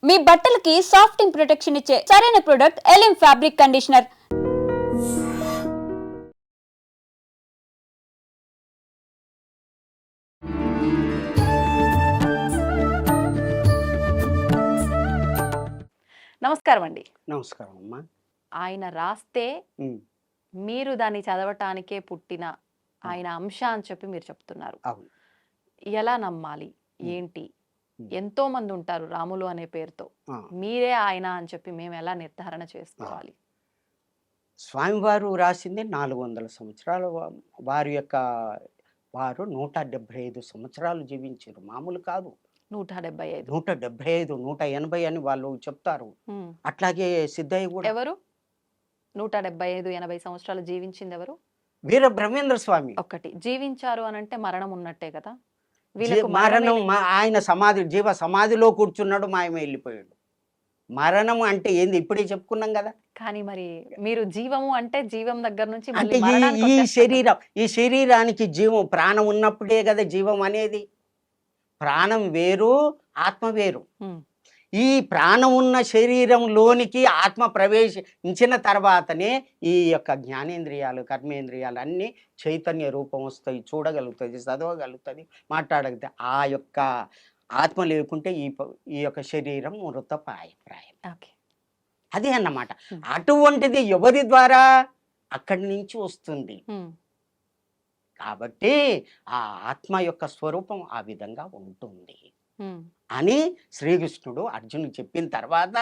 మీ బట్టలకి సాఫ్టింగ్ ప్రొటెక్షన్ ఇచ్చే సరైన ప్రొడక్ట్ ఎలిమ్ ఫ్యాబ్రిక్ కండిషనర్. నమస్కారం అండి. నమస్కారం అమ్మా. ఆయన రాస్తే మీరు దాన్ని చదవటానికే పుట్టిన ఆయన అంశ అని చెప్పి మీరు చెప్తున్నారు. అవును. ఎలా నమ్మాలి ఏంటి? ఎంతో మంది ఉంటారు రాములు అనే పేరుతో, మీరే ఆయన అని చెప్పి మేము ఎలా నిర్ధారణ చేసుకోవాలి? స్వామివారు రాసింది 400 సంవత్సరాలు. వారు 175 సంవత్సరాలు జీవించారు. మామూలు కాదు. 175 175 180 అని వాళ్ళు చెప్తారు. అట్లాగే సిద్ధయ్య కూడా. ఎవరు 175 80 సంవత్సరాలు జీవించింది ఎవరు? వీర బ్రహ్మేంద్ర స్వామి. ఒక్కటి జీవించారు అని అంటే మరణం ఉన్నట్టే కదా. మరణం ఆయన జీవ సమాధిలో కూర్చున్నాడు, మాయమే వెళ్ళిపోయాడు. మరణం అంటే ఏంది ఇప్పుడే చెప్పుకున్నాం కదా. కానీ మరి మీరు జీవము అంటే జీవం దగ్గర నుంచి అంటే ఈ శరీరానికి జీవం ప్రాణం ఉన్నప్పుడే కదా జీవం అనేది. ప్రాణం వేరు, ఆత్మ వేరు. ఈ ప్రాణం ఉన్న శరీరంలోనికి ఆత్మ ప్రవేశించిన తర్వాతనే ఈ యొక్క జ్ఞానేంద్రియాలు కర్మేంద్రియాలు అన్నీ చైతన్య రూపం వస్తాయి, చూడగలుగుతుంది, చదవగలుగుతుంది, మాట్లాడగలుగుతుంది. ఆ యొక్క ఆత్మ లేకుంటే ఈ యొక్క శరీరం మృతప్రాయం. అదే అన్నమాట. అటువంటిది ఎవరి ద్వారా? అక్కడి నుంచి వస్తుంది. కాబట్టి ఆ ఆత్మ యొక్క స్వరూపం ఆ విధంగా ఉంటుంది అని శ్రీకృష్ణుడు అర్జునుడు చెప్పిన తర్వాత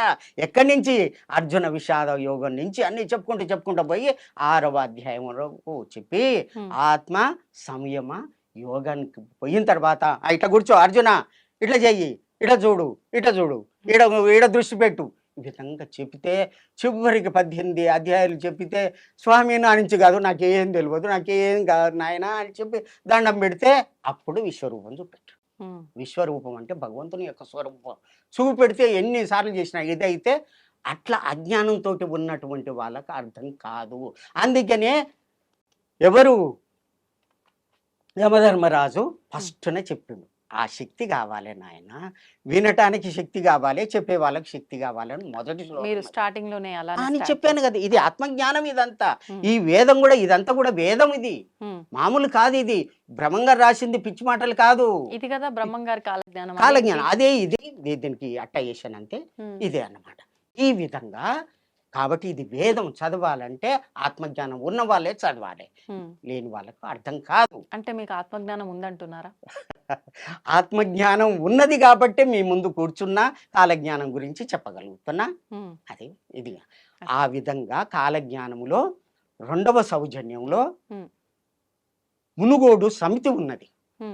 ఎక్కడి నుంచి అర్జున విషాద యోగం నుంచి అన్ని చెప్పుకుంటూ పోయి 6వ అధ్యాయం వరకు చెప్పి ఆత్మ సంయమ యోగానికి పోయిన తర్వాత ఇట్లా కూర్చో అర్జున, ఇట్లా చెయ్యి, ఇట్లా చూడు, ఈడ దృష్టి పెట్టు, ఈ విధంగా చెప్తే చివరికి 18 అధ్యాయాలు చెప్పితే స్వామి నా నుంచి కాదు, నాకేం తెలియదు, నాకేం కాదు నాయన అని చెప్పి దండం పెడితే అప్పుడు విశ్వరూపం చూపెట్టు. విశ్వరూపం అంటే భగవంతుని యొక్క స్వరూపం చూపెడితే ఎన్నిసార్లు చేసినా ఇదైతే అట్లా అజ్ఞానంతో ఉన్నటువంటి వాళ్ళకి అర్థం కాదు. అందుకనే ఎవరు యమధర్మరాజు ఫస్ట్నే చెప్పిండు, ఆ శక్తి కావాలి నాయన, వినటానికి శక్తి కావాలి, చెప్పే వాళ్ళకి శక్తి కావాలని మొదటి స్టార్టింగ్ లోనే అని చెప్పాను కదా. ఇది ఆత్మజ్ఞానం. ఇదంతా ఈ వేదం కూడా, ఇదంతా కూడా వేదం. ఇది మామూలు కాదు. ఇది బ్రహ్మంగారు రాసింది పిచ్చి మాటలు కాదు. ఇది కదా బ్రహ్మంగారు కాలజ్ఞానం. అదే ఇది దీనికి అట్టేషన్ అంతే ఇదే అన్నమాట. ఈ విధంగా కాబట్టి ఇది వేదం చదవాలంటే ఆత్మజ్ఞానం ఉన్న వాళ్ళే చదవాలి, లేని వాళ్ళకు అర్థం కాదు. అంటే మీకు ఆత్మజ్ఞానం ఉందంటున్నారా? ఆత్మజ్ఞానం ఉన్నది కాబట్టి మీ ముందు కూర్చున్నా కాలజ్ఞానం గురించి చెప్పగలుగుతున్నా. అది ఇది ఆ విధంగా కాలజ్ఞానములో 2వ సౌజన్యంలో మునుగోడు సమితి ఉన్నది,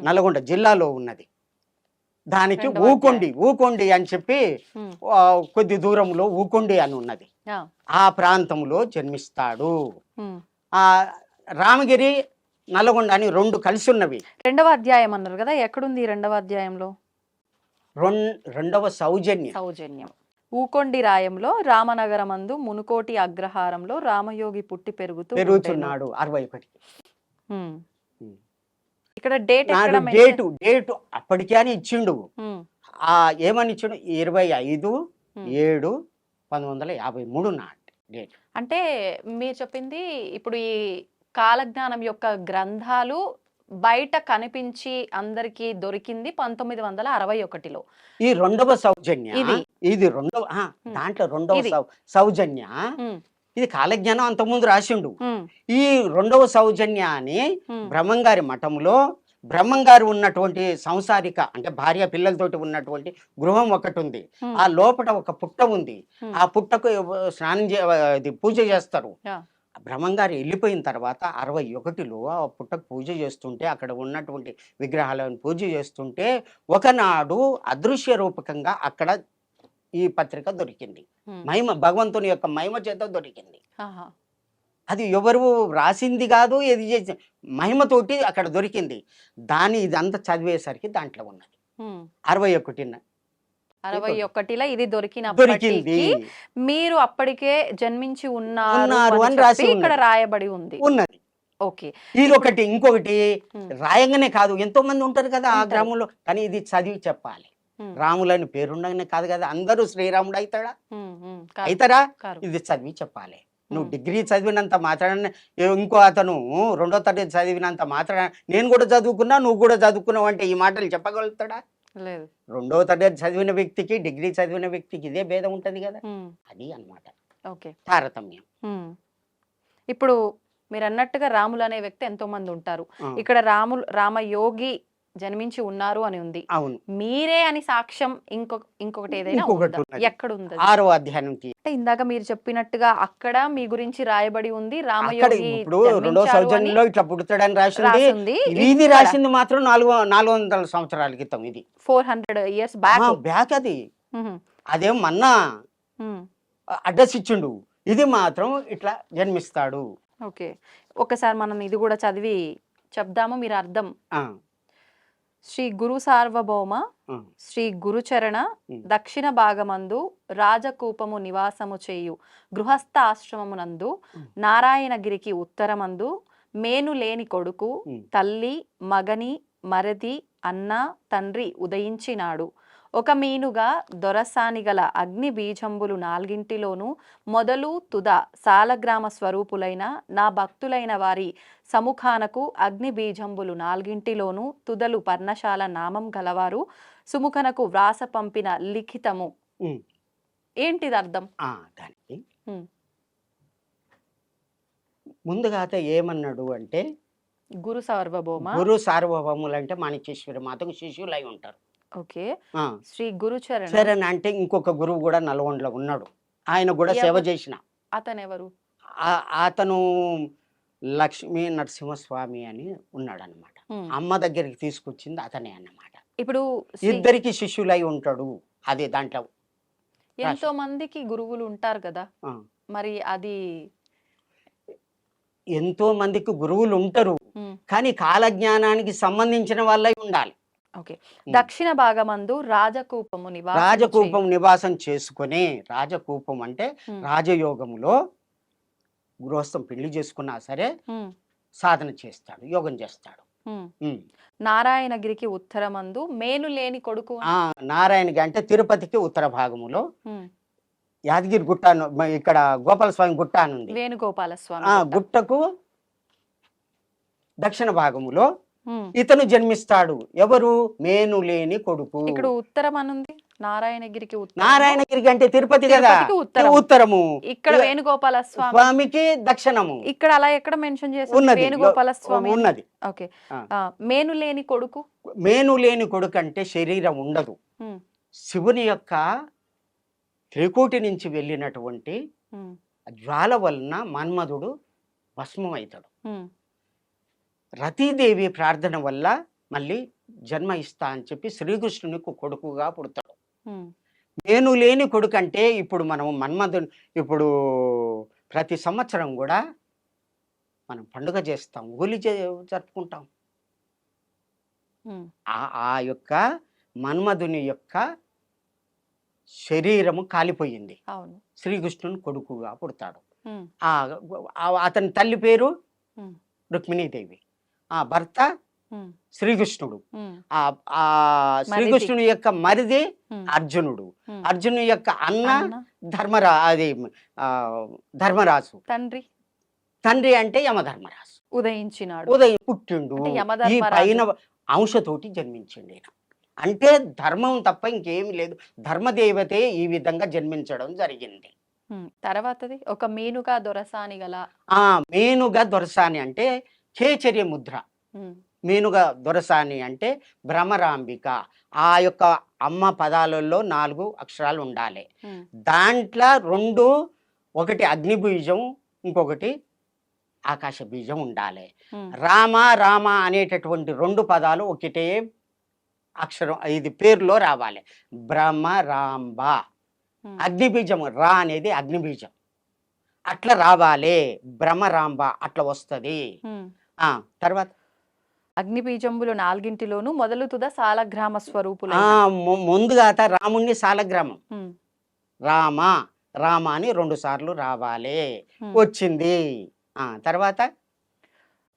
నల్గొండ జిల్లాలో ఉన్నది. దానికి ఊకొండి అని చెప్పి కొద్ది దూరంలో ఊకొండి అని ఉన్నది. ఆ ప్రాంతంలో జన్మిస్తాడు. ఆ రామగిరి నల్గొండ అని 2 కలిసి ఉన్నవి. 2వ అధ్యాయం అన్నారు కదా, ఎక్కడుంది 2వ అధ్యాయంలో? 2వ సౌజన్యం. ఊకొండి రాయంలో రామనగరమందు మునుకోటి అగ్రహారంలో రామయోగి పుట్టి పెరుగుతున్నాడు. 61. ఇక్కడ డేట్ అప్పటికే అని ఇచ్చిండు. ఏమని ఇచ్చిండు? 25/7/1953 నాటి డేట్. అంటే మీరు చెప్పింది ఇప్పుడు ఈ కాలజ్ఞానం యొక్క గ్రంథాలు బయట కనిపించి అందరికి దొరికింది 1961లో. ఈ 2వ సౌజన్య, ఇది దాంట్లో 2వ సౌజన్య. ఇది కాలజ్ఞానం అంతకుముందు రాసిండు. ఈ 2వ సౌజన్యాన్ని బ్రహ్మంగారి మఠంలో బ్రహ్మంగారు ఉన్నటువంటి సంసారిక అంటే భార్య పిల్లలతోటి ఉన్నటువంటి గృహం ఒకటి ఉంది. ఆ లోపల ఒక పుట్ట ఉంది. ఆ పుట్టకు పూజ చేస్తారు. బ్రహ్మంగారు వెళ్ళిపోయిన తర్వాత 61లో ఆ పుట్టకు పూజ చేస్తుంటే, అక్కడ ఉన్నటువంటి విగ్రహాలను పూజ చేస్తుంటే ఒకనాడు అదృశ్య రూపకంగా అక్కడ ఈ పత్రిక దొరికింది. మహిమ భగవంతుని యొక్క మహిమ చేత దొరికింది. అది ఎవరు రాసింది కాదు, ఏది చేసి మహిమతోటి అక్కడ దొరికింది. ఇదంతా చదివేసరికి దాంట్లో ఉన్నది 61లో ఇది దొరికింది. మీరు అప్పటికే జన్మించి ఉన్నారు అని రాసి ఇక్కడ రాయబడి ఉన్నది. ఓకే. ఇంకొకటి రాయంగానే కాదు, ఎంతో మంది ఉంటారు కదా ఆ గ్రామంలో, కానీ ఇది చదివి చెప్పాలి. రాములని పేరుండగానే కాదు కదా అందరూ శ్రీరాముడు అవుతాడా? కాదు. అవుతారా? కాదు. ఇది చదివి చెప్పాలి. నువ్వు డిగ్రీ చదివినంత మాత్రాన ఇంకో అతను 2వ తరగతి చదివినంత మాత్రాన నేను కూడా చదువుకున్నా నువ్వు కూడా చదువుకున్నావు అంటే ఈ మాటలు చెప్పగలుగుతాడా? లేదు. 2వ తరగతి చదివిన వ్యక్తికి డిగ్రీ చదివిన వ్యక్తికి ఇదే భేదం ఉంటది కదా. అది అన్నమాట ఓకే. తారతమ్యం. ఇప్పుడు మీరు అన్నట్టుగా రాములు అనే వ్యక్తి ఎంతో మంది ఉంటారు. ఇక్కడ రామయోగి జన్మించి ఉన్నారు అని ఉంది. అవును. మీరే అని సాక్ష్యం ఇంకొకటి ఏదైనా ఇంకొకటి ఉందా? ఉన్నది. ఎక్కడ ఉంది? 6వ అధ్యాయానికి. అంటే ఇందాక మీరు చెప్పినట్టుగా అక్కడ మీ గురించి రాయబడి ఉంది అక్కడ రామయోగి ఇప్పుడు 2వ సౌజన్యంలో ఇట్లా పుడతాడని రాసింది. రాసింది. ఇది రాసింది మాత్రం 400 సంవత్సరాల క్రితం. ఇది 400 years బ్యాక్. అది అదేం మన్నా అడ్రస్ ఇచ్చిండు. ఇది మాత్రం ఇట్లా జన్మిస్తాడు. ఓకే, ఒకసారి మనం ఇది కూడా చదివి చెప్దాము. మీరు అర్థం. శ్రీ గురు సార్వభౌమ శ్రీ గురుచరణ దక్షిణ భాగమందు రాజకూపము నివాసము చేయు గృహస్థ ఆశ్రమమునందు నారాయణగిరికి ఉత్తరమందు మేను లేని కొడుకు తల్లి మగని మరది అన్న తండ్రి ఉదయించినాడు. ఒక మీనుగా దొరసాని గల అగ్ని బీజంబులు 4 మొదలు తుద సాలగ్రామ స్వరూపులైన నా భక్తులైన వారి సముఖానకు అగ్ని బీజంబులు 4 తుదలు పర్ణశాల నామం గలవారు సుముఖనకు వ్రాస పంపిన లిఖితము. ఏంటిది అర్థం? దానికి ముందుగా ఏమన్నాడు అంటే గురు సార్వభౌమ. గురు సార్వభౌములు అంటే మాణిక్యేశ్వరి మాతకు శిష్యులై ఉంటారు. ఓకే. శ్రీ గురుచరణ చరణ్ అంటే ఇంకొక గురువు కూడా నల్గొండలో ఉన్నాడు. ఆయన కూడా సేవ చేసిన. అతను ఎవరు? అతను లక్ష్మీ నరసింహస్వామి అని ఉన్నాడు అన్నమాట. అమ్మ దగ్గరికి తీసుకొచ్చింది అతనే అన్నమాట. ఇప్పుడు ఇద్దరికి శిష్యులై ఉంటాడు. అదే దాంట్లో ఎంతో మందికి గురువులు ఉంటారు కదా, మరి అది ఎంతో మందికి గురువులు ఉంటారు కానీ కాలజ్ఞానానికి సంబంధించిన వాళ్ళై ఉండాలి. ఓకే. దక్షిణ భాగమందు రాజకూపము నివాసం చేసుకుని, రాజకూపం అంటే రాజయోగములో గృహస్థం పెళ్లి చేసుకున్నా సరే సాధన చేస్తాడు, యోగం చేస్తాడు. నారాయణగిరికి ఉత్తరమందు మేను లేని కొడుకు. నారాయణగిరి అంటే తిరుపతికి ఉత్తర భాగములో యాదగిరి గుట్ట ఇక్కడ గోపాలస్వామి గుట్ట అని ఉంది. వేణుగోపాలస్వామి గుట్టకు దక్షిణ భాగములో ఇతను జన్మిస్తాడు. ఎవరు? మేను లేని కొడుకు. ఇక్కడ ఉత్తరం అనుంది. నారాయణగిరికి నారాయణగిరికి అంటే తిరుపతి కదా, ఉత్తరము. ఇక్కడ వేణుగోపాల స్వామికి దక్షిణము. ఇక్కడ అలా ఎక్కడ మెన్షన్ చేసి వేణుగోపాల స్వామి ఉన్నది. ఓకే. మేను లేని కొడుకు. మేను లేని కొడుకు అంటే శరీరం ఉండదు. శివుని యొక్క త్రికోటి నుంచి వెళ్ళినటువంటి జ్వాల వలన మన్మధుడు భస్మం అవుతాడు. రతీదేవి ప్రార్థన వల్ల మళ్ళీ జన్మ ఇస్తా అని చెప్పి శ్రీకృష్ణునికి కొడుకుగా పుడతాడు. నేను లేని కొడుకు అంటే ఇప్పుడు మనం మన్మధుని ఇప్పుడు ప్రతి సంవత్సరం కూడా మనం పండుగ చేస్తాం, హోలీ జరుపుకుంటాం. ఆ యొక్క మన్మధుని యొక్క శరీరము కాలిపోయింది. శ్రీకృష్ణుని కొడుకుగా పుడతాడు. అతని తల్లి పేరు రుక్మిణీదేవి, ఆ భర్త శ్రీకృష్ణుడు. ఆ శ్రీకృష్ణుని యొక్క మరిది అర్జునుడు. అర్జునుని యొక్క అన్న ధర్మరాజు. తండ్రి అంటే యమధర్మరాజు. ఉదయం పుట్టిండు. ఈ పైన అంశతోటి జన్మించిండు. అంటే ధర్మం తప్ప ఇంకేమి లేదు. ధర్మదేవతే ఈ విధంగా జన్మించడం జరిగింది. తర్వాతది ఒక మేనుగా దొరసాని గల. మేనుగా దొరసాని అంటే కేచర్య ముద్ర. మేనుగా దొరసాని అంటే భ్రమరాంబిక. ఆ యొక్క అమ్మ పదాలలో 4 అక్షరాలు ఉండాలి. దాంట్లో 2, ఒకటి అగ్ని బీజం, ఇంకొకటి ఆకాశ బీజం ఉండాలి. రామ రామ అనేటటువంటి 2 పదాలు ఒకటే అక్షరం, ఇది పేరులో రావాలి. భ్రమరాంబ. అగ్నిబీజం రా అనేది అగ్నిబీజం, అట్లా రావాలి. భ్రమరాంబ అట్లా వస్తుంది. తర్వాత అగ్నిబీజంబులు 4 మొదలు తుద సాలగ్రామ స్వరూపులు. ముందుగా రాముణ్ణి సాలగ్రామం రామ రామ అని 2 సార్లు రావాలి. వచ్చింది. తర్వాత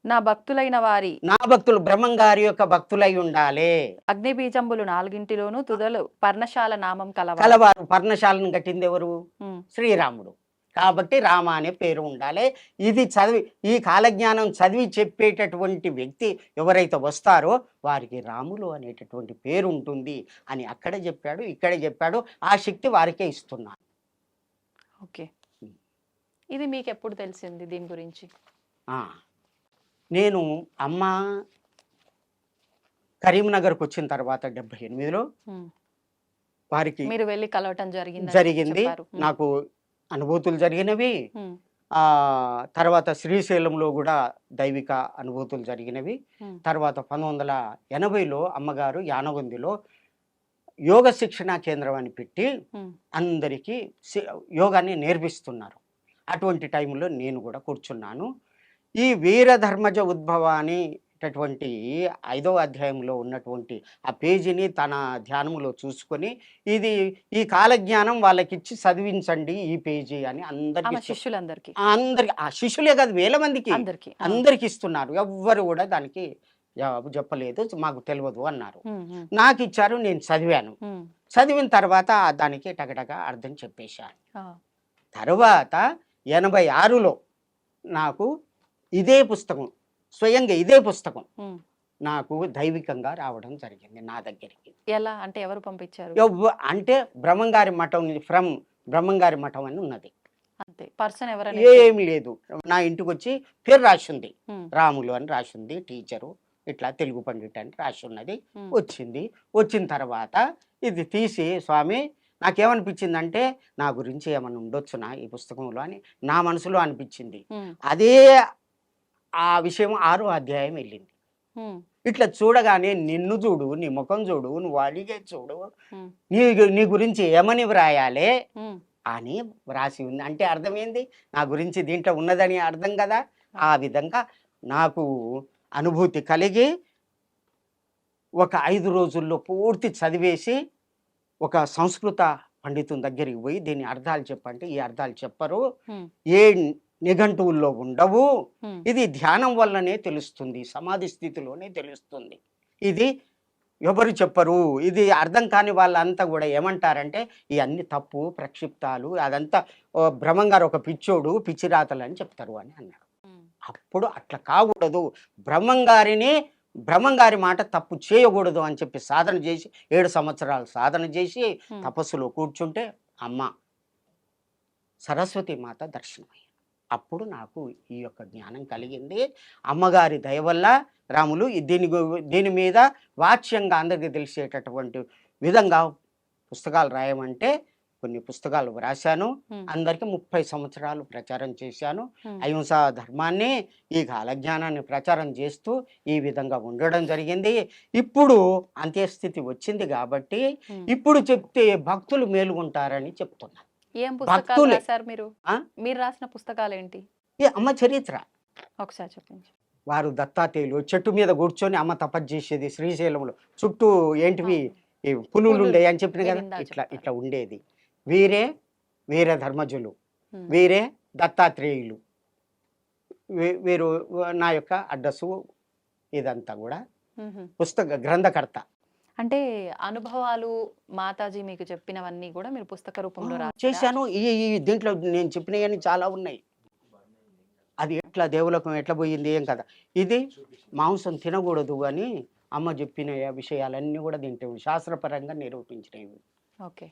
నా భక్తులైన వారి నా భక్తులు బ్రహ్మంగారి యొక్క భక్తులై ఉండాలి. అగ్ని బీజంబులు 4 తుదలు పర్ణశాల నామం కలవారు. కలవారు. పర్ణశాలను కట్టింది ఎవరు? ఉమ్, శ్రీరాముడు. కాబట్టి రామ అనే పేరు ఉండాలి. ఇది చదివి ఈ కాలజ్ఞానం చదివి చెప్పేటటువంటి వ్యక్తి ఎవరైతే వస్తారో వారికి రాములు అనేటటువంటి పేరు ఉంటుంది అని అక్కడ చెప్పాడు, ఇక్కడ చెప్పాడు. ఆ శక్తి వారికే ఇస్తున్నాను. ఓకే. ఇది మీకు ఎప్పుడు తెలిసింది దీని గురించి? నేను అమ్మ కరీంనగర్కి వచ్చిన తర్వాత 78లో ఉమ్, వారికి మీరు వెళ్ళి కలవటం జరిగింది. జరిగింది. నాకు అనుభూతులు జరిగినవి. ఉమ్, తర్వాత శ్రీశైలంలో కూడా దైవిక అనుభూతులు జరిగినవి. ఉమ్, తర్వాత 1980లో అమ్మగారు యానగొందిలో యోగ శిక్షణా కేంద్రం అని పెట్టి ఉమ్, అందరికీ యోగాన్ని నేర్పిస్తున్నారు. అటువంటి టైంలో నేను కూడా కూర్చున్నాను. ఈ వీరధర్మజ ఉద్భవ అనేటటువంటి 5వ అధ్యాయంలో ఉన్నటువంటి ఆ పేజీని తన ధ్యానంలో చూసుకొని ఇది ఈ కాలజ్ఞానం వాళ్ళకిచ్చి చదివించండి ఈ పేజీ అని ఆమె అందరికి శిష్యులందరికీ అందరికి ఆ శిష్యులే కాదు వేల మందికి అందరికీ. అందరికి ఇస్తున్నారు. ఎవ్వరు కూడా దానికి జవాబు చెప్పలేదు, మాకు తెలియదు అన్నారు. ఉమ్, ఉమ్, నాకు ఇచ్చారు, నేను చదివాను. ఉమ్, చదివిన తర్వాత దానికి టగటగా అర్థం చెప్పేశాను. ఆ, తర్వాత 86లో నాకు ఇదే పుస్తకం, స్వయంగా ఇదే పుస్తకం ఉమ్. నాకు దైవికంగా రావడం జరిగింది నా దగ్గరికి. ఎలా అంటే ఎవరు పంపించారు? అంటే బ్రహ్మంగారి మఠం ఫ్రమ్ బ్రహ్మంగారి మఠం అని ఉన్నది. అంతే. పర్సన్ ఎవరైనా? ఏమి లేదు. నా ఇంటికి వచ్చి పేరు రాసింది, ఉమ్, రాములు అని రాసింది. టీచరు ఇట్లా తెలుగు పండిట్ అని రాసి ఉన్నది. ఉమ్, వచ్చింది. వచ్చిన తర్వాత ఇది తీసి స్వామి నాకేమనిపించిందంటే నా గురించి ఏమన్నా ఉండొచ్చునా ఈ పుస్తకంలో అని నా మనసులో అనిపించింది. ఉమ్, అదే ఆ విషయం 6వ అధ్యాయం వెళ్ళింది. ఉమ్, ఇట్లా చూడగానే నిన్ను చూడు, నీ ముఖం చూడు, నువ్వు అడిగే చూడు, ఉమ్, నీ గురించి ఏమని వ్రాయాలే ఉమ్, అని వ్రాసి ఉంది. అంటే అర్థమైంది నా గురించి దీంట్లో ఉన్నదని అర్థం కదా. ఆ విధంగా నాకు అనుభూతి కలిగి ఒక 5 రోజుల్లో పూర్తి చదివేసి ఒక సంస్కృత పండితుని దగ్గరికి పోయి దీని అర్థాలు చెప్పంటే ఈ అర్థాలు చెప్పరు, ఉమ్, ఏ నిఘంటువుల్లో ఉండవు, ఉమ్, ఇది ధ్యానం వల్లనే తెలుస్తుంది, సమాధి స్థితిలోనే తెలుస్తుంది, ఇది ఎవరు చెప్పరు, ఇది అర్థం కాని వాళ్ళంతా కూడా ఏమంటారంటే ఇవన్నీ తప్పు ప్రక్షిప్తాలు, అదంతా బ్రహ్మంగారు ఒక పిచ్చోడు పిచ్చిరాతలు అని చెప్తారు అని అన్నాడు. ఉమ్, అప్పుడు అట్లా కాకూడదు, బ్రహ్మంగారి మాట తప్పు చేయకూడదు అని చెప్పి సాధన చేసి 7 సంవత్సరాలు సాధన చేసి తపస్సులో కూర్చుంటే అమ్మ సరస్వతి మాత దర్శనమయ్యారు. అప్పుడు నాకు ఈ యొక్క జ్ఞానం కలిగింది. అమ్మగారి దయ వల్ల రాములు దీని మీద వాచ్యంగా అందరికీ తెలిసేటటువంటి విధంగా పుస్తకాలు రాయమంటే కొన్ని పుస్తకాలు వ్రాశాను. అందరికీ 30 సంవత్సరాలు ప్రచారం చేశాను. అహింసా ధర్మాన్ని ఈ కాలజ్ఞానాన్ని ప్రచారం చేస్తూ ఈ విధంగా ఉండడం జరిగింది. ఇప్పుడు అంత్యస్థితి వచ్చింది కాబట్టి ఇప్పుడు చెప్తే భక్తులు మేలుకుంటారని చెప్తున్నారు. ఏం పుస్తకాలు రాశారు మీరు? మీరు రాసిన పుస్తకాలు ఏంటి? ఈ అమ్మ చరిత్ర. ఒకసారి చెప్పండి. వారు దత్తాత్రేయులు చెట్టు మీద కూర్చొని అమ్మ తపస్సు చేసేది శ్రీశైలంలో, చుట్టూ ఏంటివి ఈ పులులు ఉండేవి అని చెప్పిన కదా, ఇట్లా ఉండేది. వీరే ధర్మజులు, వీరే దత్తాత్రేయులు, వీరు నా యొక్క అడ్రస్సు ఇదంతా కూడా గ్రంథకర్త. అంటే అనుభవాలు మాతాజీ మీకు చెప్పినవన్నీ కూడా మీరు పుస్తక రూపంలో చేశాను. ఈ దీంట్లో నేను చెప్పినవన్నీ చాలా ఉన్నాయి. అది ఎట్లా దేవులకం ఎట్లా పోయింది ఏం కదా, ఇది మాంసం తినకూడదు అని అమ్మ చెప్పిన విషయాలన్నీ కూడా దీంట్లో శాస్త్రపరంగా నిరూపించినవి. ఓకే.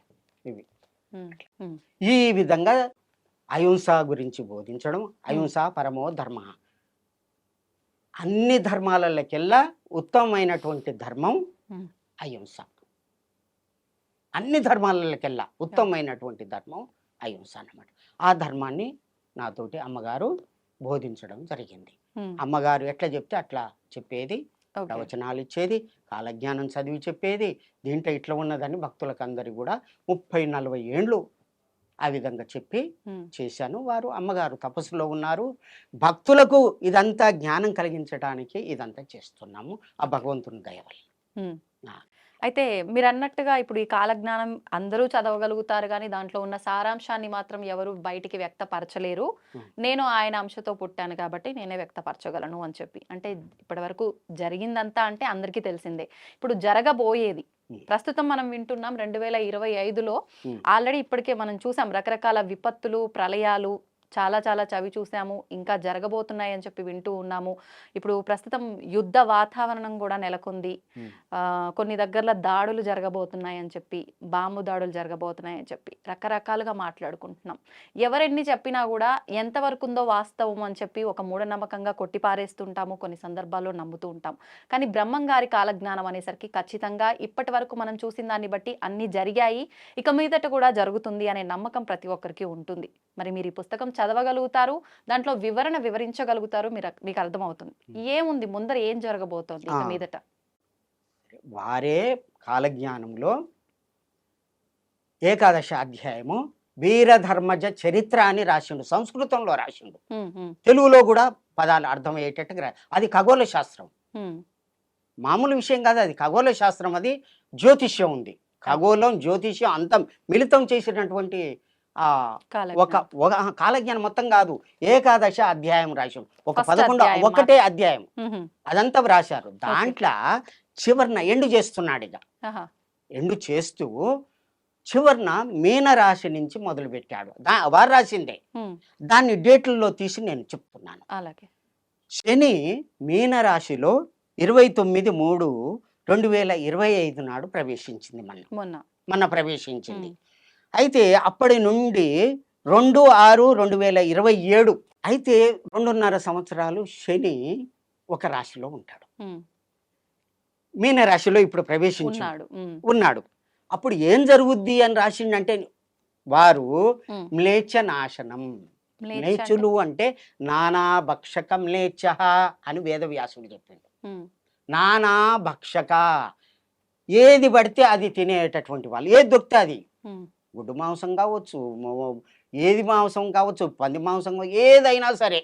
ఇవి ఈ విధంగా అహింస గురించి బోధించడం. అహింస పరమో ధర్మ, అన్ని ధర్మాలకెల్లా ఉత్తమమైనటువంటి ధర్మం అహింస. అన్ని ధర్మాలకెల్లా ఉత్తమమైనటువంటి ధర్మం అహింస అన్నమాట. ఆ ధర్మాన్ని నాతోటి అమ్మగారు బోధించడం జరిగింది. అమ్మగారు ఎట్లా చెప్తే అట్లా చెప్పేది, ప్రవచనాలు ఇచ్చేది, కాలజ్ఞానం చదివి చెప్పేది. దీంట్లో ఇట్లా ఉన్నదని భక్తులకు అందరికి కూడా 30-40 ఏండ్లు ఆ విధంగా చెప్పి చేశాను. వారు అమ్మగారు తపస్సులో ఉన్నారు. భక్తులకు ఇదంతా జ్ఞానం కలిగించడానికి ఇదంతా చేస్తున్నాము ఆ భగవంతుని దయ వల్ల. అయితే మీరు అన్నట్టుగా ఇప్పుడు ఈ కాలజ్ఞానం అందరూ చదవగలుగుతారు కానీ దాంట్లో ఉన్న సారాంశాన్ని మాత్రం ఎవరు బయటికి వ్యక్తపరచలేరు. నేను ఆయన అంశతో పుట్టాను కాబట్టి నేనే వ్యక్తపరచగలను అని చెప్పి. అంటే ఇప్పటివరకు జరిగిందంతా అంటే అందరికీ తెలిసిందే. ఇప్పుడు జరగబోయేది ప్రస్తుతం మనం వింటున్నాం 2025లో ఆల్రెడీ ఇప్పటికే మనం చూసాం రకరకాల విపత్తులు, ప్రళయాలు చాలా చాలా చవి చూసాము. ఇంకా జరగబోతున్నాయి అని చెప్పి వింటూ ఉన్నాము. ఇప్పుడు ప్రస్తుతం యుద్ధ వాతావరణం కూడా నెలకొంది. కొన్ని దగ్గరలో దాడులు జరగబోతున్నాయి అని చెప్పి, బాంబు దాడులు జరగబోతున్నాయి అని చెప్పి రకరకాలుగా మాట్లాడుకుంటున్నాం. ఎవరెన్ని చెప్పినా కూడా ఎంతవరకు ఉందో వాస్తవం అని చెప్పి ఒక మూఢనమ్మకంగా కొట్టిపారేస్తుంటాము. కొన్ని సందర్భాల్లో నమ్ముతూ ఉంటాం. కానీ బ్రహ్మం గారి కాలజ్ఞానం అనేసరికి ఖచ్చితంగా ఇప్పటి వరకు మనం చూసిన దాన్ని బట్టి అన్ని జరిగాయి, ఇక మీదట కూడా జరుగుతుంది అనే నమ్మకం ప్రతి ఒక్కరికి ఉంటుంది. మరి మీరు ఈ పుస్తకం చదవగలుగుతారు, దాంట్లో వివరించగలుగుతారు, మీకు అర్థమవుతుంది ఏముంది ముందర ఏం జరగబోతోంది ఇక మీదట. వారే కాలజ్ఞానంలో ఏకాదశ అధ్యాయము వీరధర్మజ చరిత్ర అని రాసిండు. సంస్కృతంలో రాసిండు, తెలుగులో కూడా పదాలు అర్థమయ్యేటట్టుగా అది ఖగోళ శాస్త్రం, మామూలు విషయం కాదు. అది ఖగోళ శాస్త్రం, అది జ్యోతిష్యం ఉంది. ఖగోళం జ్యోతిష్యం అంతా మిళితం చేసినటువంటి ఒక కాలజ్ఞానం మొత్తం కాదు, ఏకాదశ అధ్యాయం రాశారు. ఒక 11 ఒకటే అధ్యాయం అదంతా రాశారు. దాంట్లో చివరిన ఎండు చేస్తున్నాడు. ఇక ఎండు చేస్తూ చివరిన మీనరాశి నుంచి మొదలు పెట్టాడు. వారు రాసిందే, దాన్ని డేట్లలో తీసి నేను చెప్తున్నాను. శని మీనరాశిలో 29/3/2025 నాడు ప్రవేశించింది. మొన్న ప్రవేశించింది. అయితే అప్పటి నుండి 2/6/2027, అయితే 2.5 సంవత్సరాలు శని ఒక రాశిలో ఉంటాడు. మీన రాశిలో ఇప్పుడు ఉన్నాడు. అప్పుడు ఏం జరుగుద్ది అని రాసిండంటే, వారు మ్లేచ్ఛ నాశనం. మ్లేచ్చులు అంటే నానా భక్షక మ్లేచ్ఛ అని వేదవ్యాసుడు చెప్పిండు. నానా భక్షక, ఏది పడితే అది తినేటటువంటి వాళ్ళు, ఏది దొరికితే అది, గుడ్డు మాంసం కావచ్చు, ఏది మాంసం కావచ్చు, పంది మాంసం, ఏదైనా సరే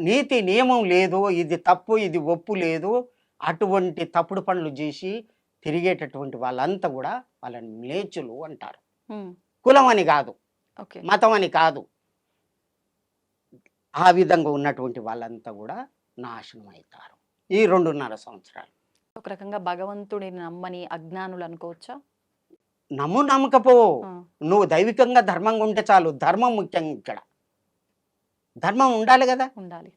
నీతి నియమం లేదు, ఇది తప్పు ఇది ఒప్పు లేదు, అటువంటి తప్పుడు పనులు చేసి తిరిగేటటువంటి వాళ్ళంతా కూడా వాళ్ళని మ్లేచ్చులు అంటారు. కులం అని కాదు, మతం అని కాదు, ఆ విధంగా ఉన్నటువంటి వాళ్ళంతా కూడా నాశనం అవుతారు ఈ 2.5 సంవత్సరాలు. ఒక రకంగా భగవంతుడిని నమ్మని అజ్ఞానులు అనుకోవచ్చా? నమ్మకపో, నువ్వు దైవికంగా ధర్మంగా ఉంటే చాలు. ధర్మం ముఖ్యం. ఇక్కడ ధర్మం ఉండాలి కదా, ఉండాలి.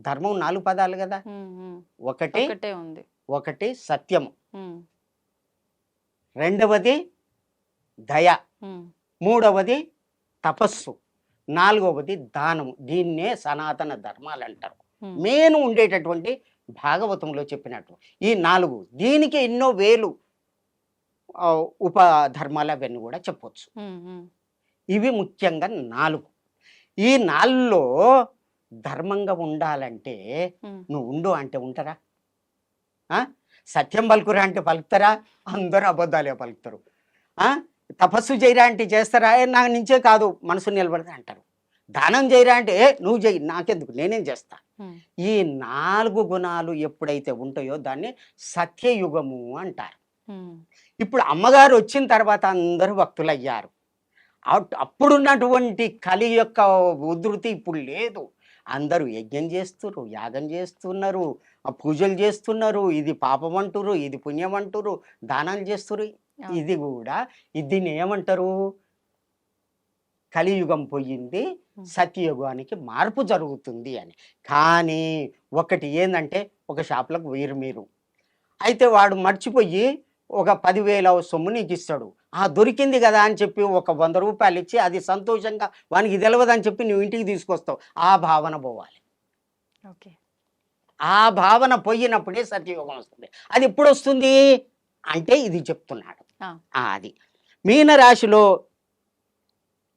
ధర్మం 4 పదాలు కదా. ఒకటి సత్యము, రెండవది దయ, మూడవది తపస్సు, నాలుగవది దానము. దీన్నే సనాతన ధర్మాలు అంటారు. మేను ఉండేటటువంటి భాగవతంలో చెప్పినట్టు ఈ 4, దీనికి ఎన్నో వేలు ఉపధర్మాలు అవన్నీ కూడా చెప్పవచ్చు. ఇవి ముఖ్యంగా 4. ఈ 4లో ధర్మంగా ఉండాలంటే నువ్వు ఉండు అంటే ఉంటారా? సత్యం పలుకురా అంటే పలుకుతారా? అందరూ అబద్ధాలే పలుకుతారు. తపస్సు చేయరా అంటే చేస్తారా? నా నుంచే కాదు మనసు నిలబడతా అంటారు. దానం చేయరా అంటే నువ్వు చెయ్యి, నాకెందుకు, నేనేం చేస్తా. ఈ 4 గుణాలు ఎప్పుడైతే ఉంటాయో దాన్ని సత్యయుగము అంటారు. ఇప్పుడు అమ్మగారు వచ్చిన తర్వాత అందరూ భక్తులయ్యారు. అప్పుడున్నటువంటి కలి యొక్క ఉధృతి ఇప్పుడు లేదు. అందరూ యజ్ఞం చేస్తున్నారు, యాగం చేస్తున్నారు, పూజలు చేస్తున్నారు. ఇది పాపం అంటురు, ఇది పుణ్యం అంటురు, దానాలు చేస్తున్నారు. ఇది కూడా దీన్ని ఏమంటారు? కలియుగం పోయింది, సత్యయుగానికి మార్పు జరుగుతుంది అని. కానీ ఒకటి ఏంటంటే, ఒక షాప్లకు వేరు మీరు అయితే వాడు మర్చిపోయి ఒక 10,000 సొమ్ము నీకు ఇస్తాడు. దొరికింది కదా అని చెప్పి ఒక 100 రూపాయలు ఇచ్చి అది సంతోషంగా వానికి తెలియదని చెప్పి నువ్వు ఇంటికి తీసుకొస్తావు. ఆ భావన పోవాలి. ఆ భావన పోయినప్పుడే సత్యయోగం వస్తుంది. అది ఎప్పుడు వస్తుంది అంటే ఇది చెప్తున్నాడు. అది మీనరాశిలో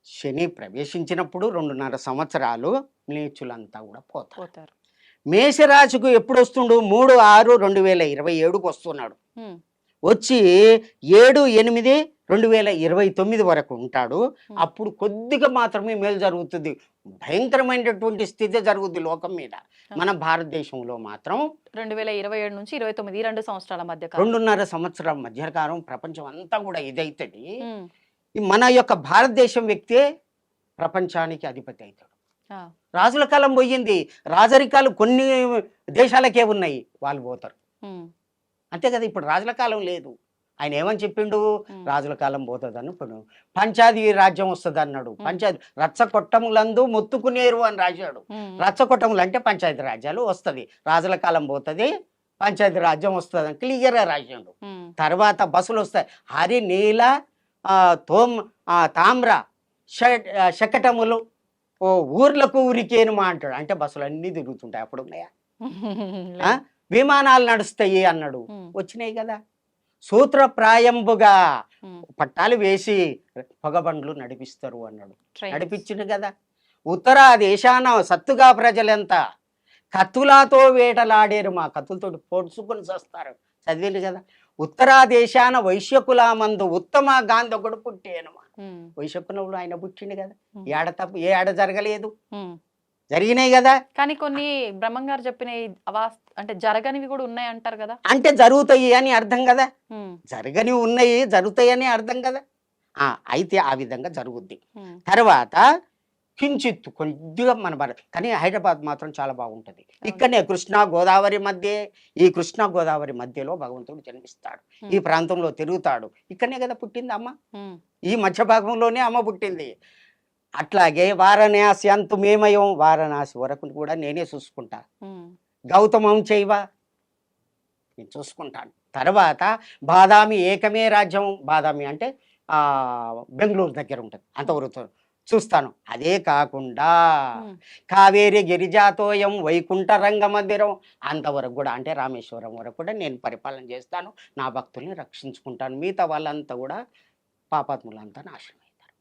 శని ప్రవేశించినప్పుడు 2.5 సంవత్సరాలు మ్లేచ్చులంతా కూడా పోతారు. మేషరాశికు ఎప్పుడు వస్తుండు? 3/6/2027 వస్తున్నాడు. వచ్చి 7/8/2029 వరకు ఉంటాడు. అప్పుడు కొద్దిగా మాత్రమే మేలు జరుగుతుంది. భయంకరమైనటువంటి స్థితి జరుగుద్ది లోకం మీద. మన భారతదేశంలో మాత్రం 2027 నుంచి 29 ఈ 2 సంవత్సరాల మధ్య 2.5 సంవత్సరాల మధ్యకాలం ప్రపంచం అంతా కూడా ఇదైతుంది. మన యొక్క భారతదేశం వ్యక్తే ప్రపంచానికి అధిపతి అవుతాడు. రాజుల కాలం పోయింది. రాజరికాలు కొన్ని దేశాలకే ఉన్నాయి, వాళ్ళు పోతారు అంతే కదా. ఇప్పుడు రాజుల కాలం లేదు. ఆయన ఏమని చెప్పిండు? రాజుల కాలం పోతుంది అన్నప్పుడు పంచాయతీ రాజ్యం వస్తుంది అన్నాడు. పంచాయతీ రచ్చకొట్టములందు మొత్తుకునేరు అని రాశాడు. రచ్చకొట్టములు అంటే పంచాయతీ రాజ్యాలు వస్తుంది, రాజుల కాలం పోతుంది, పంచాయతీ రాజ్యం వస్తుంది అని క్లియర్గా రాశాడు. తర్వాత బస్సులు వస్తాయి, హరి నీల తామ్ర శకటములు ఓ ఊర్లకు ఊరికేనుమా అంటాడు. అంటే బస్సులు అన్నీ తిరుగుతుంటాయి. అప్పుడు ఉన్నాయా? విమానాలు నడుస్తాయి అన్నాడు. వచ్చినాయి కదా. సూత్రప్రాయంబుగా పట్టాలు వేసి పొగబండ్లు నడిపిస్తారు అన్నాడు. నడిపించిండు కదా. ఉత్తర దేశాన సత్తుగా ప్రజలెంత కత్తులతో వేటలాడేరు, మా కత్తులతో పొడుచుకొని చేస్తారు. చదివిండు కదా. ఉత్తరా దేశాన వైశ్యకుల మందు ఉత్తమ గాంధకుడు పుట్టేను. వైశ్యకునవుడు ఆయన పుట్టిండు కదా. ఏ ఆడ జరగలేదు, జరిగినాయి కదా. కానీ కొన్ని బ్రహ్మంగారు చెప్పిన అంటే జరగనివి కూడా ఉన్నాయి అంటారు కదా. అంటే జరుగుతాయి అని అర్థం కదా. జరగనివి ఉన్నాయి, జరుగుతాయి అని అర్థం కదా. అయితే ఆ విధంగా జరుగుద్ది. తర్వాత కించిత్తు కొద్దిగా మన భారత్, కానీ హైదరాబాద్ మాత్రం చాలా బాగుంటుంది. ఇక్కడనే కృష్ణా గోదావరి మధ్య, ఈ కృష్ణా గోదావరి మధ్యలో భగవంతుడు జన్మిస్తాడు. ఈ ప్రాంతంలో తిరుగుతాడు. ఇక్కడనే కదా పుట్టింది అమ్మ. ఈ మధ్య భాగంలోనే అమ్మ పుట్టింది. అట్లాగే వారణాసి అంతుమేమయం, వారణాసి వరకు కూడా నేనే చూసుకుంటా. గౌతమం చేయవా, నేను చూసుకుంటాను. తర్వాత బాదామి ఏకమే రాజ్యం, బాదామి అంటే బెంగళూరు దగ్గర ఉంటుంది, అంతవరకు చూస్తాను. అదే కాకుండా కావేరి గిరిజాతోయం వైకుంఠ రంగ మందిరం అంతవరకు కూడా, అంటే రామేశ్వరం వరకు కూడా నేను పరిపాలన చేస్తాను. నా భక్తుల్ని రక్షించుకుంటాను. మిగతా వాళ్ళంతా కూడా పాపాత్ములంతా నాశనం అవుతారు.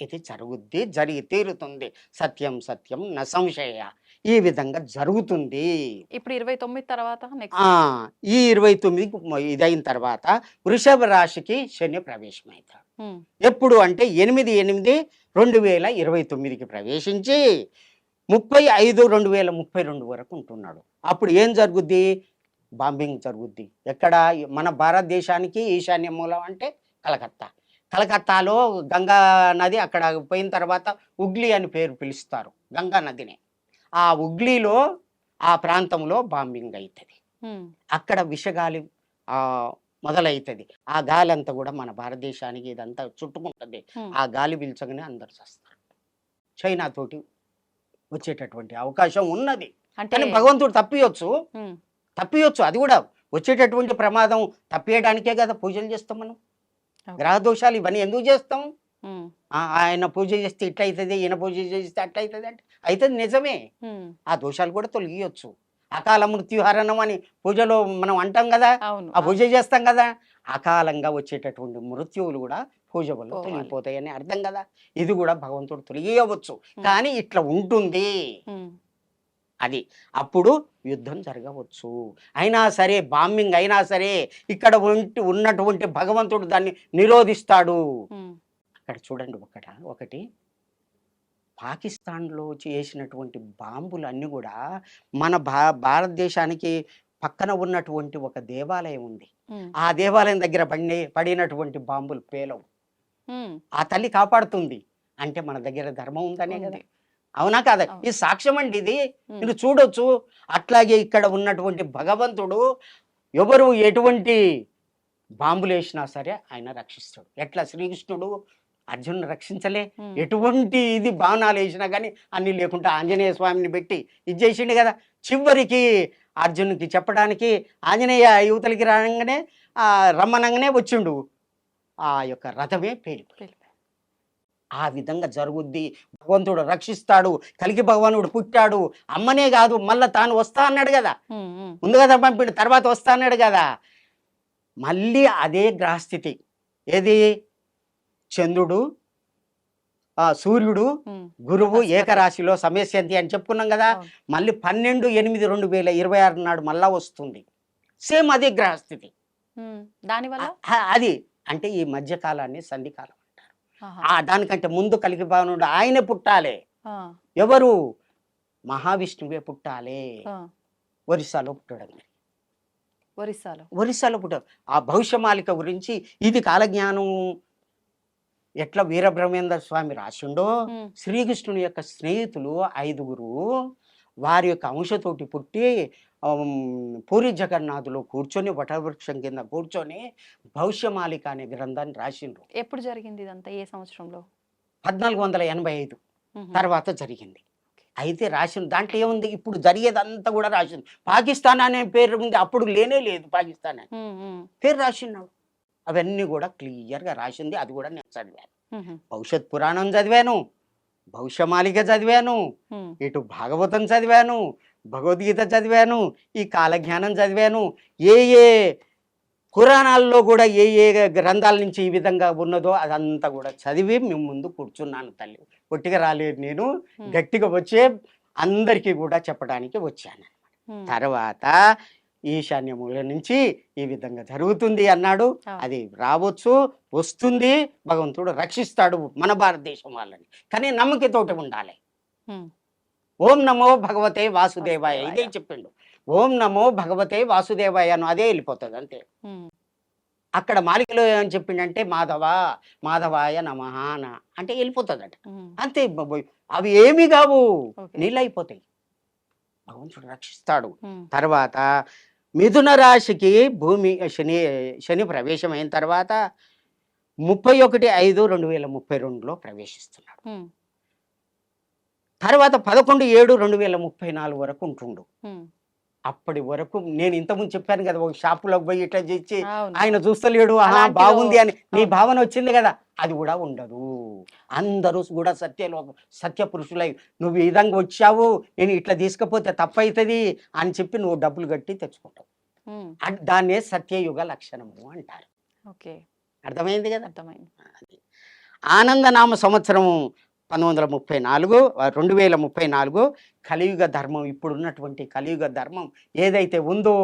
ఇది జరుగుద్ది, జరిగి తీరుతుంది. సత్యం సత్యం న సంశయ. ఈ విధంగా జరుగుతుంది. ఇప్పుడు 29 తర్వాత ఈ 29 ఇదైన తర్వాత వృషభ రాశికి శని ప్రవేశమవుతాడు. ఎప్పుడు అంటే 8/8/2029 ప్రవేశించి 30/5/2032 వరకు ఉంటున్నాడు. అప్పుడు ఏం జరుగుద్ది? బాంబింగ్ జరుగుద్ది. ఎక్కడ? మన భారతదేశానికి ఈశాన్య మూలం అంటే కలకత్తా. కలకత్తాలో గంగా నది, అక్కడ పోయిన తర్వాత ఉగ్లీ అని పేరు పిలుస్తారు గంగా నదిని. ఆ ఉగ్లీలో ఆ ప్రాంతంలో బాంబింగ్ అవుతుంది. అక్కడ విషగాలి మొదలవుతుంది. ఆ గాలి అంతా కూడా మన భారతదేశానికి ఇదంతా చుట్టుకుంటుంది. ఆ గాలి పీల్చగానే అందరు చేస్తారు. చైనా తోటి వచ్చేటటువంటి అవకాశం ఉన్నది. అంటే భగవంతుడు తప్పియొచ్చు. అది కూడా వచ్చేటటువంటి ప్రమాదం తప్పియడానికే కదా పూజలు చేస్తాం మనం. గ్రహ దోషాలు ఇవన్నీ ఎందుకు చేస్తాం? ఆయన పూజ చేస్తే ఇట్లా అవుతుంది, ఈయన పూజ చేస్తే అట్లా అవుతుంది అంటే అవుతుంది, నిజమే. ఆ దోషాలు కూడా తొలగియొచ్చు. అకాల మృత్యుహరణం అని పూజలో మనం అంటాం కదా, ఆ పూజ చేస్తాం కదా. అకాలంగా వచ్చేటటువంటి మృత్యువులు కూడా పూజ వల్ల తొలగిపోతాయని అర్థం కదా. ఇది కూడా భగవంతుడు తొలగియవచ్చు, కానీ ఇట్లా ఉంటుంది. అది అప్పుడు యుద్ధం జరగవచ్చు. అయినా సరే, బాంబింగ్ అయినా సరే, ఇక్కడ ఉన్నటువంటి భగవంతుడు దాన్ని నిరోధిస్తాడు. అక్కడ చూడండి, ఒకటి పాకిస్తాన్లో చేసినటువంటి బాంబులు అన్నీ కూడా మన భారతదేశానికి పక్కన ఉన్నటువంటి ఒక దేవాలయం ఉంది. ఆ దేవాలయం దగ్గర పడినటువంటి బాంబులు పేలవు. ఆ తల్లి కాపాడుతుంది. అంటే మన దగ్గర ధర్మం ఉందనే కదా. అవునా కాదా? ఈ సాక్ష్యం అండి ఇది, మీరు చూడొచ్చు. అట్లాగే ఇక్కడ ఉన్నటువంటి భగవంతుడు ఎవరు ఎటువంటి బాంబులు వేసినా సరే ఆయన రక్షిస్తాడు. ఎట్లా శ్రీకృష్ణుడు అర్జునుడు రక్షించలే, ఎటువంటి ఇది బాణాలు వేసినా కానీ అన్ని లేకుండా ఆంజనేయ స్వామిని పెట్టి ఇది చేసిండు కదా. చివరికి అర్జునుడికి చెప్పడానికి ఆంజనేయ యువతలకి రాగానే రమ్మనంగానే వచ్చిండు. ఆ యొక్క రథమే పేలిపోయి. ఆ విధంగా జరుగుద్ది. భగవంతుడు రక్షిస్తాడు. కలికి భగవానుడు పుట్టాడు. అమ్మనే కాదు, మళ్ళా తాను వస్తా అన్నాడు కదా. ముందు కదా పంపిడు, తర్వాత వస్తా అన్నాడు కదా. మళ్ళీ అదే గ్రహస్థితి. ఏది? చంద్రుడు, సూర్యుడు, గురువు ఏకరాశిలో సమయశాంతి అని చెప్పుకున్నాం కదా. మళ్ళీ 12/8/2026 నాడు మళ్ళా వస్తుంది. సేమ్ అదే గ్రహస్థితి. దానివల్ల అది అంటే ఈ మధ్య కాలాన్ని సంధికాలం అంటారు. ఆహా. దానికంటే ముందు కలిగి భావనుడు ఆయనే పుట్టాలి. ఆ, ఎవరు? మహావిష్ణువే పుట్టాలి. ఆ, ఒరిస్సాలో పుట్టడం. ఒరిస్సాలో పుట్టాడు. ఆ భవిష్యమాలిక గురించి ఇది కాలజ్ఞానం ఎట్లా వీరబ్రహ్మేంద్ర స్వామి రాసిండో, ఉమ్, శ్రీకృష్ణుని యొక్క స్నేహితులు 5గురు వారి యొక్క అంశతోటి పుట్టి పూరి జగన్నాథులో కూర్చొని వటవృక్షం కింద కూర్చొని భవిష్యమాలిక అనే గ్రంథాన్ని రాసిండ్రు. ఎప్పుడు జరిగింది ఇదంతా? ఏ సంవత్సరంలో? 1485 ఉహు. తర్వాత జరిగింది. అయితే రాసిన దాంట్లో ఏముంది, ఇప్పుడు జరిగేదంతా కూడా రాసింది. పాకిస్తాన్ అనే పేరు ఉంది, అప్పుడు లేనే లేదు పాకిస్తాన్ అని ఉమ్, ఉమ్, పేరు రాసినాడు. అవన్నీ కూడా క్లియర్గా రాసింది. అది కూడా నేను చదివాను. ఉహు, భవిష్యత్ పురాణం చదివాను, భవిష్యమాలిక చదివాను, ఉమ్, ఇటు భాగవతం చదివాను, భగవద్గీత చదివాను, ఈ కాలజ్ఞానం చదివాను. ఏ ఏ పురాణాల్లో కూడా ఏ ఏ గ్రంథాల నుంచి ఈ విధంగా ఉన్నదో అదంతా కూడా చదివి మేము ముందు కూర్చున్నాను తల్లి. ఒట్టిగా రాలేదు నేను, ఉమ్, గట్టిగా వచ్చే అందరికీ కూడా చెప్పడానికి వచ్చాను. ఉమ్. తర్వాత ఈశాన్యముల నుంచి ఈ విధంగా జరుగుతుంది అన్నాడు. ఆ. అది రావచ్చు, వస్తుంది, భగవంతుడు రక్షిస్తాడు మన భారతదేశం వాళ్ళని. కానీ నమ్మకతోటి ఉండాలి. ఉమ్, ఓం నమో భగవతే వాసుదేవాయ వాసుదేవాయ. ఇదే చెప్పిండు. ఓం నమో భగవతే వాసుదేవాయ అను అదే వెళ్ళిపోతుంది అంతే. ఉమ్, అక్కడ మాలికలో ఏమని చెప్పిండంటే మాధవాయ నమః అంటే వెళ్ళిపోతుందట ఉమ్, అంతే. అవి ఏమీ కావు, ఓకే. నీళ్ళైపోతాయి. భగవంతుడు రక్షిస్తాడు. ఉమ్, తర్వాత మిథున రాశికి శని ప్రవేశం అయిన తర్వాత 31/5/2032లో ప్రవేశిస్తున్నాడు. ఉమ్, తర్వాత 11/7/2034 వరకు ఉంటుండు. ఉమ్. అప్పటి వరకు నేను ఇంతకుముందు చెప్పాను కదా, ఒక షాపులోకి పోయి ఇట్లా చేసి అవును. ఆయన చూస్తలేడు, ఆహా అలాంటిదో- బాగుంది అని నీ అవును. భావన వచ్చింది కదా, అది కూడా ఉండదు. అందరూ కూడా సత్య పురుషులై నువ్వు ఈ విధంగా వచ్చావు, నేను ఇట్లా తీసుకపోతే తప్పవుతుంది అని చెప్పి నువ్వు డబ్బులు కట్టి తెచ్చుకుంటావు. ఉమ్, దాన్నే సత్యయుగ లక్షణము అంటారు. ఓకే, అర్థమైంది కదా. అర్థమైంది. అది ఆనందనామ సంవత్సరము 2034 కలియుగ ధర్మం, ఇప్పుడున్నటువంటి కలియుగ ధర్మం ఏదైతే ఉందో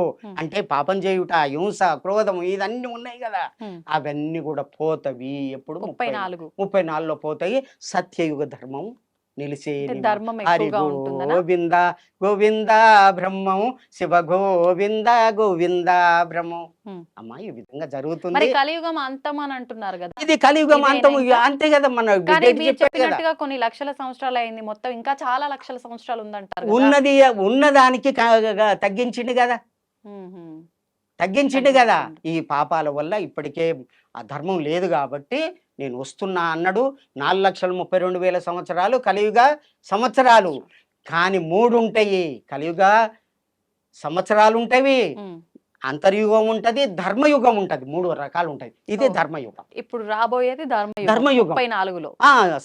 అంటే పాపం చేయుట, హింస, క్రోధం ఇదన్నీ ఉన్నాయి కదా, ఉమ్, అవన్నీ కూడా పోతవి. ఎప్పుడు 34. 34లో పోతాయి. సత్యయుగ ధర్మం నిలిచే అంటే ధర్మం హరి ఎక్కువగా ఉంటుందనా? గోవింద గోవింద బ్రహ్మం శివ గోవింద గోవింద బ్రహ్మం. ఉమ్. అమ్మా ఈ విధంగా మరి జరుగుతుంది. కలియుగం అంతం అని అంటున్నారు కదా, ఇది కలియుగం ఇదేనా అంతము ఇంకా? అంతే కదా. మన కానీ డేట్ మీరు చెప్పాడు కదా, చెప్పినట్టుగా కొన్ని లక్షల సంవత్సరాలు అయింది, మొత్తం ఇంకా చాలా లక్షల సంవత్సరాలు ఉందంటారు కదా. ఉన్నదానికి తగ్గించిండు కదా, ఉహు, తగ్గించిండు కదా. తగ్గించిండు. ఈ పాపాల వల్ల ఇప్పటికే ఆ ధర్మం లేదు కాబట్టి నేను వస్తున్నా అన్నాడు. 4,32,000 సంవత్సరాలు కలియుగ సంవత్సరాలు. కానీ 3 ఉంటాయి కలియుగ సంవత్సరాలు ఉంటాయి, ఉమ్. అంతర్యుగం ఉంటది, ధర్మయుగం ఉంటది. 3 రకాలు ఉంటాయి. ఇదే ఓ. ధర్మయుగం. ఇప్పుడు రాబోయేది ధర్మయుగం ధర్మయుగం. 34లో.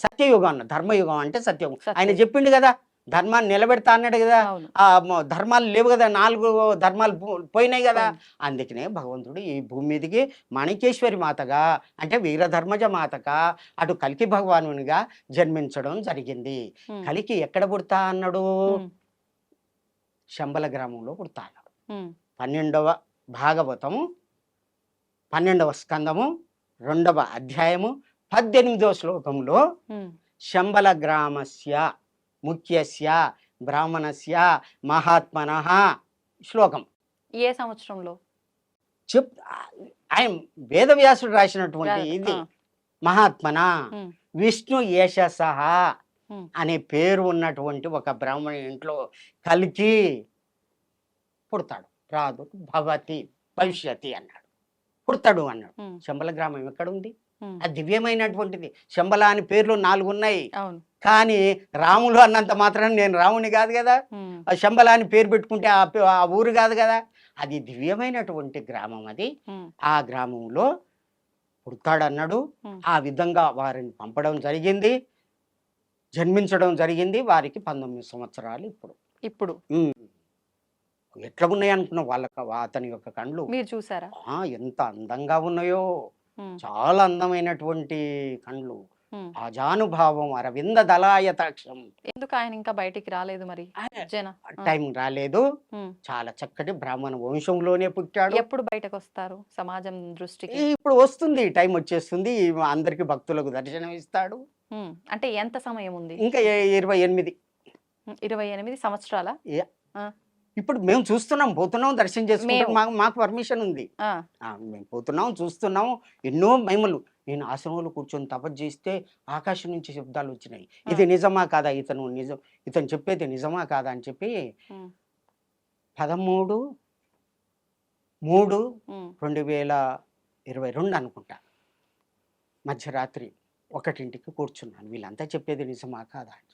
సత్యయుగం అన్న. ధర్మయుగం అంటే సత్యయుగం. ఆయన సత్యయుగం. చెప్పిండు కదా, ధర్మాన్ని నిలబెడతా అన్నాడు కదా. అవును. ధర్మాలు లేవు కదా, 4 ధర్మాలు పోయినాయి కదా. పోయినాయి. అందుకనే భగవంతుడు ఈ భూమి మీదకి మాణికేశ్వరి మాతగా అంటే వీరధర్మజ మాతగా అటు కల్కి భగవానునిగా జన్మించడం జరిగింది. ఉమ్, కలికి ఎక్కడ పుడతా అన్నాడు? ఉమ్, శంబల గ్రామంలో పుడతా అన్నాడు. ఉమ్, 12వ భాగవతము 12వ స్కందము 2వ అధ్యాయము 18వ శ్లోకంలో ఉమ్, శంబల గ్రామస్య ముఖ్యస్య బ్రాహ్మణస్య మహాత్మనః శ్లోకం ఏ సంవత్సరంలో? ఆయన వేదవ్యాసుడు రాసినటువంటి రాదు. ఇది. ఆ. మహాత్మన ఉమ్, విష్ణు యశసః ఉమ్, అనే పేరు ఉన్నటువంటి ఒక బ్రాహ్మణ ఇంట్లో కలికి పుడతాడు. రాదు భవతి భవిష్యతి అన్నాడు, పుడతాడు అన్నాడు. ఉమ్, శంబల గ్రామం ఎక్కడ ఉంది? ఉమ్. అది దివ్యమైనటువంటిది. శంబల అని పేర్లు 4 ఉన్నాయి. అవును. కానీ రాములు అన్నంత మాత్రం నేను రాముని కాదు కదా. ఉమ్, ఆ శంబల అని పేరు పెట్టుకుంటే ఆ ఊరు కాదు కదా. అది దివ్యమైనటువంటి గ్రామం. అది ఉమ్, ఆ గ్రామంలో పుడతాడన్నాడు. ఉమ్. ఆ విధంగా వారిని పంపడం జరిగింది, జన్మించడం జరిగింది. వారికి 19 సంవత్సరాలు ఇప్పుడు. ఇప్పుడు ఉమ్. ఎట్లా ఉన్నాయి అనుకున్నావు వాళ్ళకి అతని యొక్క కండ్లు? మీరు చూసారా? ఎంత అందంగా ఉన్నాయో, ఉమ్, చాలా అందమైనటువంటి కండ్లు. ఆజానుభావం అరవింద దళాయతాక్షం. ఎందుకు ఆయన ఇంకా బయటికి రాలేదు మరి? జన టైం రాలేదు. చాలా చక్కటి బ్రాహ్మణ వంశంలోనే పుట్టాడు. ఎప్పుడు బయటకు వస్తారు సమాజం దృష్టికి? ఇప్పుడు వస్తుంది, టైం వచ్చేస్తుంది, అందరికి భక్తులకు దర్శనం ఇస్తాడు. అంటే ఎంత సమయం ఉంది? ఇంకా 28. 28 సంవత్సరాల? ఇప్పుడు మేము చూస్తున్నాం, పోతున్నాం, దర్శనం చేసుకుంటాం. మాకు పర్మిషన్ ఉంది. మేము పోతున్నాం, చూస్తున్నాం. ఎన్నో మహిమలు. నేను ఆశ్రమంలో కూర్చొని తపస్సు చేస్తే ఆకాశం నుంచి శబ్దాలు వచ్చినాయి. ఇది నిజమా కాదా, ఇతను చెప్పేది నిజమా కాదా అని చెప్పి 13/3/2022 అనుకుంటా మధ్యరాత్రి 1ంటికి కూర్చున్నాను. వీళ్ళంతా చెప్పేది నిజమా కాదా అని.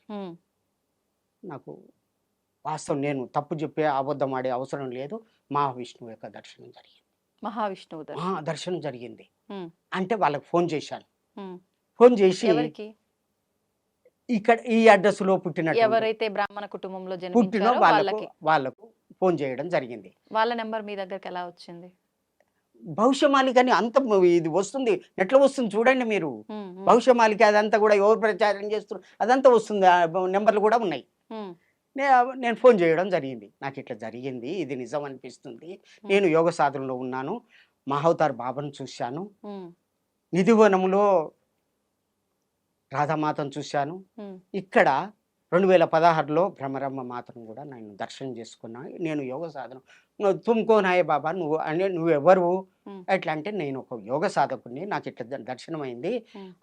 నాకు వాస్తవం, నేను తప్పు చెప్పే అబద్ధం ఆడే అవసరం లేదు. మహావిష్ణువు యొక్క దర్శనం జరిగింది. మహావిష్ణువు దర్శనం జరిగింది అంటే వాళ్ళకి ఫోన్ చేశాను. ఫోన్ చేసి ఇక్కడ ఈ అడ్రస్ లో పుట్టిన ఎవరైతే బ్రాహ్మణ కుటుంబంలో పుట్టినో వాళ్ళకు ఫోన్ చేయడం జరిగింది. వాళ్ళ నెంబర్ మీ దగ్గరికి ఎలా వచ్చింది? భవిష్యమాలిక అని అంత ఇది వస్తుంది, ఎట్లా వస్తుంది చూడండి మీరు. భవిష్యమాలిక అదంతా కూడా ఎవరు ప్రచారం చేస్తున్నారు అదంతా వస్తుంది, నెంబర్లు కూడా ఉన్నాయి. నేను ఫోన్ చేయడం జరిగింది. నాకు ఇట్లా జరిగింది, ఇది నిజం అనిపిస్తుంది. నేను యోగ సాధనలో ఉన్నాను, మహావతార్ బాబాను చూశాను, నిధివనంలో రాధామాతను చూశాను, ఇక్కడ 2016లో భ్రమరమ్మ మాతను కూడా నేను దర్శనం చేసుకున్నా. నేను యోగ సాధన తుమ్కోనాయే బాబా నువ్వెవరు ఎట్లా అంటే, నేను ఒక యోగ సాధకుడిని, నాకు ఇట్లా దర్శనం అయింది,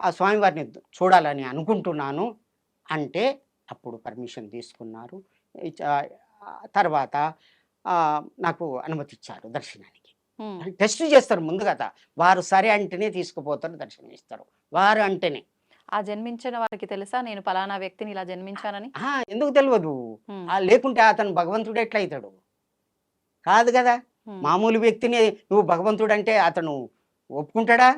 ఆ స్వామివారిని చూడాలని అనుకుంటున్నాను అంటే అప్పుడు పర్మిషన్ తీసుకున్నారు. తర్వాత నాకు అనుమతి ఇచ్చారు దర్శనానికి. టెస్ట్ చేస్తారు ముందుగా, వారు సరే అంటేనే తీసుకుపోతారు, దర్శనం ఇస్తారు. వారు అంటేనే. ఆ జన్మించిన వారికి తెలుసా నేను పలానా వ్యక్తిని ఇలా జన్మించానని? ఎందుకు తెలియదు? లేకుంటే అతను భగవంతుడు ఎట్లా అవుతాడు? కాదు కదా. మామూలు వ్యక్తిని నువ్వు భగవంతుడు అంటే అతను ఒప్పుకుంటాడా?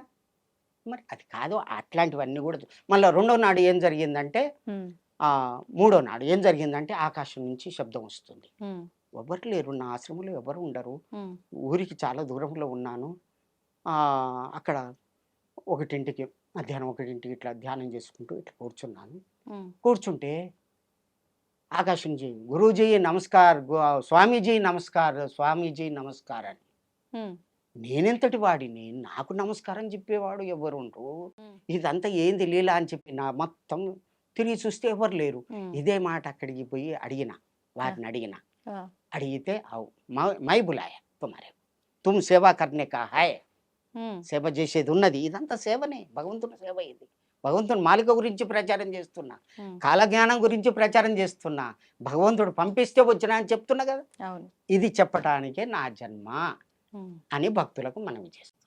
మరి అది కాదు. అట్లాంటివన్నీ కూడా. మళ్ళీ 2వ నాడు ఏం జరిగిందంటే, 3వ నాడు ఏం జరిగిందంటే, ఆకాశం నుంచి శబ్దం వస్తుంది. ఎవరు లేరు, నా ఆశ్రమంలో ఎవరు ఉండరు, ఊరికి చాలా దూరంలో ఉన్నాను. అక్కడ 1ంటికి మధ్యాహ్నం 1ంటికి ఇట్లా ధ్యానం చేసుకుంటూ ఇట్లా కూర్చున్నాను. కూర్చుంటే ఆకాశంజీ గురూజీ నమస్కార్, స్వామీజీ నమస్కార్, స్వామీజీ నమస్కార్ అని. నేనెంతటి వాడిని, నాకు నమస్కారం చెప్పేవాడు ఎవరు ఉండరు, ఇదంతా ఏంది లీలా అని చెప్పి నా మొత్తం తిరిగి చూస్తే ఎవరు లేరు. ఇదే మాట అక్కడికి పోయి వారిని అడిగితే మై బులాయా తుమారే, తుమ్ సేవా కర్నే కా హాయ్, సేవ చేసేది ఉన్నది, ఇదంతా సేవనే, భగవంతుని సేవ. ఇది భగవంతుని మాలిక గురించి ప్రచారం చేస్తున్నా, కాలజ్ఞానం గురించి ప్రచారం చేస్తున్నా, భగవంతుడు పంపిస్తే వచ్చినా అని చెప్తున్నా కదా. ఇది చెప్పటానికే నా జన్మ అని భక్తులకు మనవి చేస్తున్నా.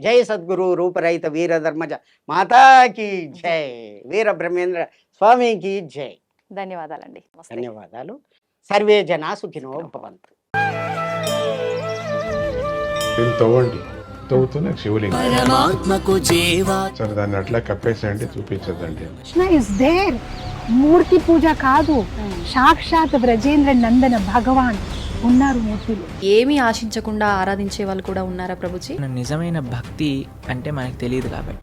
జై సద్గురు రూపరహిత వీర ధర్మజ మాతాకి జై, వీర బ్రహ్మేంద్ర స్వామికి జై. ధన్యవాదాలండి. ధన్యవాదాలు. సర్వే జనా సుఖినో భవంతు. తవ్వండి, తవ్వుతూనే శివలింగం. సరే దాన్ని అట్లా కప్పేసేయండి, చూపించదండి. Krishna is there. మూర్తి పూజ కాదు, సాక్షాత్ బ్రజేంద్ర నందన భగవాన్ ఉన్నారు మూర్తిలో. ఏమీ ఆశించకుండా ఆరాధించే వాళ్ళు కూడా ఉన్నారా ప్రభుజీ? నిజమైన భక్తి అంటే మనకు తెలియదు కాబట్టి.